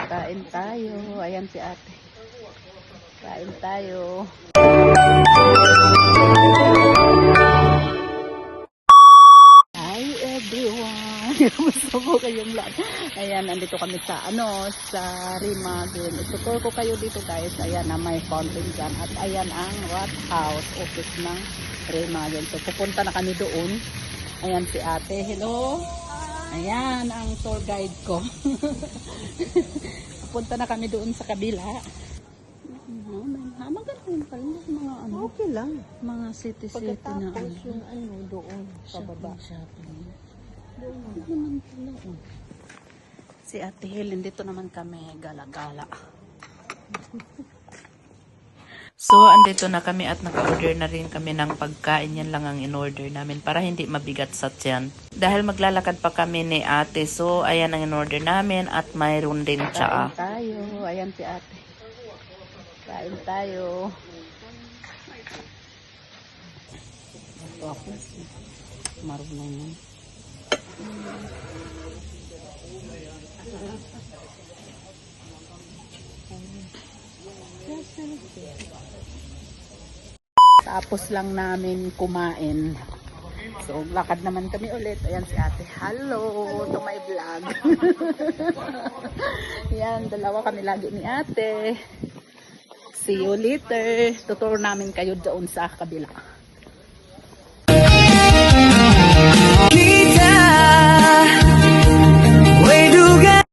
Kain tayo. Ayan si ate. Kain tayo. Hi everyone. Kamusta po kayong lahat? Ayan, andito kami sa sa Rima din. Itutur ko kayo dito guys. Ayan na may fountain dyan. At ayan ang Rat House office ng Rima din. So pupunta na kami doon. Ayan si ate. Hello. Ayan ang tour guide ko. Pupunta na kami doon sa kabila. Magaling pala mga ano. Okay lang. Mga city-city na Pagkatapos yung ano doon sa baba. Shopping. Doon naman pala. Si Ate Helen, dito naman kami gala-gala. So, andito na kami at naka-order na rin kami ng pagkain. Yan lang ang in-order namin para hindi mabigat sa tiyan. Dahil maglalakad pa kami ni ate. So, ayan ang in-order namin at mayroon din tsaa. Kain tayo. Ayan si ate. Kain tayo. Ito ako. Marunong yan. Tapos lang namin kumain. So, lakad naman kami ulit. Ayan si ate. Hello to my vlog. Yan, dalawa kami lagi ni ate. See you later. Tuturo namin kayo doon sa kabila.